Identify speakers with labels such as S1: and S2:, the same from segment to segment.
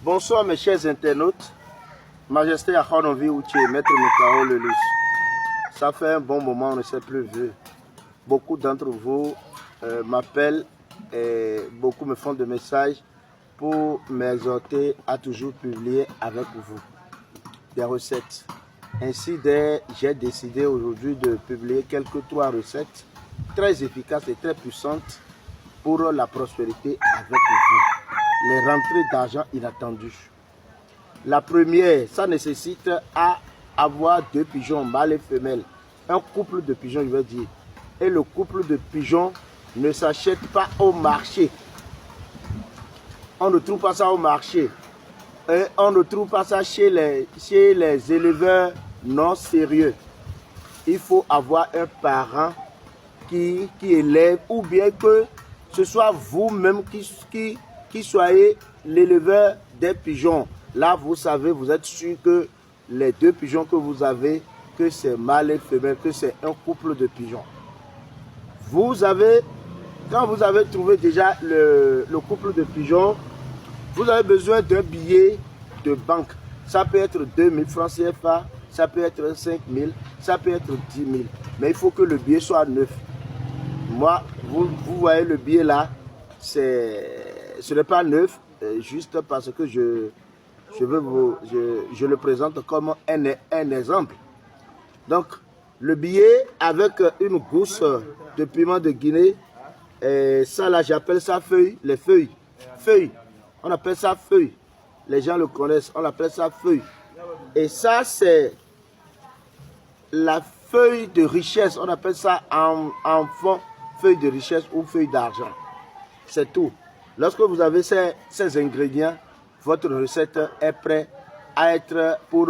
S1: Bonsoir mes chers internautes. Majesté Akhonovi Ouché, Maître Mikao Lelus. Ça fait un bon moment, on ne s'est plus vu. Beaucoup d'entre vous m'appellent et beaucoup me font des messages pour m'exhorter à toujours publier avec vous des recettes. Ainsi, j'ai décidé aujourd'hui de publier quelques 3 recettes très efficaces et très puissantes pour la prospérité avec vous. Les rentrées d'argent inattendues. La première, ça nécessite à avoir 2 pigeons, mâle et femelle. Un couple de pigeons, je veux dire. Et le couple de pigeons ne s'achète pas au marché. On ne trouve pas ça au marché. Et on ne trouve pas ça chez les éleveurs non sérieux. Il faut avoir un parent qui élève, ou bien que ce soit vous-même qui soyez l'éleveur des pigeons. Là, vous savez, vous êtes sûr que les 2 pigeons que vous avez, que c'est mâle et femelle, que c'est un couple de pigeons. Quand vous avez trouvé déjà le couple de pigeons, vous avez besoin d'un billet de banque. Ça peut être 2000 francs CFA, ça peut être 5000, ça peut être 10 000. Mais il faut que le billet soit neuf. Moi, vous voyez le billet là, ce n'est pas neuf, juste parce que je le présente comme un exemple. Donc, le billet avec une gousse de piment de Guinée, ça là, j'appelle ça feuille, les feuilles. Feuilles, on appelle ça feuille. Les gens le connaissent, on appelle ça feuille. Et ça, c'est la feuille de richesse, on appelle ça en fond, feuille de richesse ou feuille d'argent. C'est tout. Lorsque vous avez ces ingrédients, votre recette est prête à être pour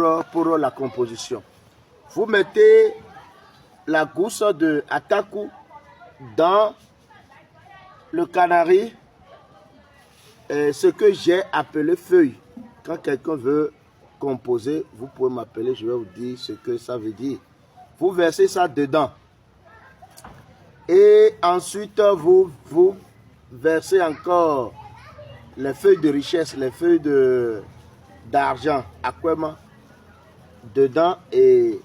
S1: la composition. Vous mettez la gousse de Ataku dans le canari, ce que j'ai appelé feuille. Quand quelqu'un veut composer, vous pouvez m'appeler, je vais vous dire ce que ça veut dire. Vous versez ça dedans. Et ensuite, vous versez encore les feuilles de richesse, les feuilles d'argent, aquement, dedans. Et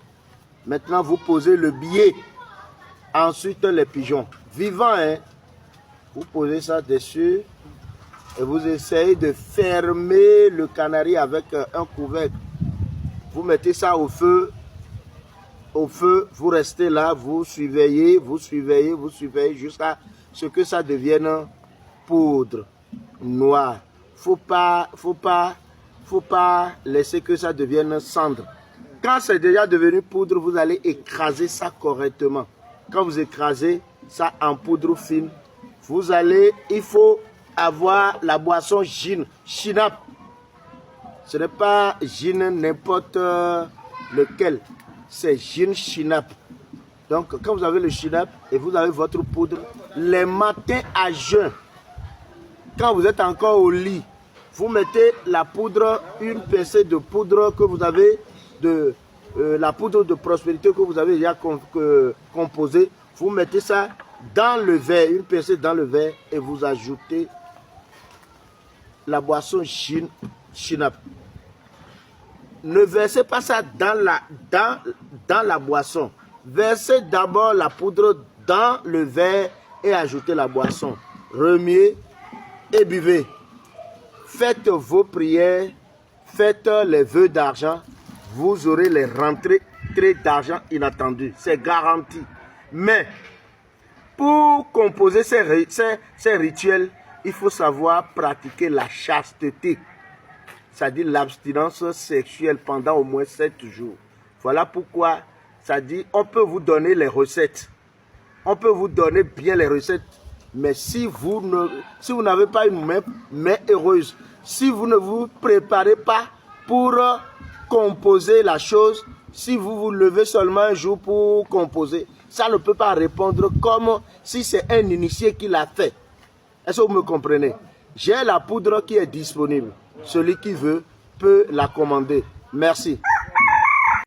S1: maintenant, vous posez le billet. Ensuite, les pigeons. Vivants, hein. Vous posez ça dessus. Et vous essayez de fermer le canari avec un couvercle. Vous mettez ça au feu. Au feu, vous restez là, vous surveillez jusqu'à ce que ça devienne poudre noire. Faut pas laisser que ça devienne cendre. Quand c'est déjà devenu poudre, vous allez écraser ça correctement. Quand vous écrasez ça en poudre fine, il faut avoir la boisson gin, chinap. Ce n'est pas gin n'importe lequel, c'est gin chinap. Donc quand vous avez le chinap et vous avez votre poudre, les matins à jeun, quand vous êtes encore au lit, vous mettez la poudre, une pincée de poudre que vous avez, la poudre de prospérité que vous avez déjà composée, vous mettez ça dans le verre, une pincée dans le verre et vous ajoutez la boisson chinap. Ne versez pas ça dans la boisson. Versez d'abord la poudre dans le verre et ajoutez la boisson. Remuez et buvez. Faites vos prières, faites les vœux d'argent. Vous aurez les rentrées d'argent inattendues. C'est garanti. Mais pour composer ces rituels, il faut savoir pratiquer la chasteté. C'est-à-dire l'abstinence sexuelle pendant au moins 7 jours. Voilà pourquoi ça dit, on peut vous donner les recettes. On peut vous donner bien les recettes. Mais si vous n'avez pas une main heureuse, si vous ne vous préparez pas pour composer la chose, si vous vous levez seulement un jour pour composer, ça ne peut pas répondre comme si c'est un initié qui l'a fait. Est-ce que vous me comprenez? J'ai la poudre qui est disponible. Celui qui veut peut la commander. Merci.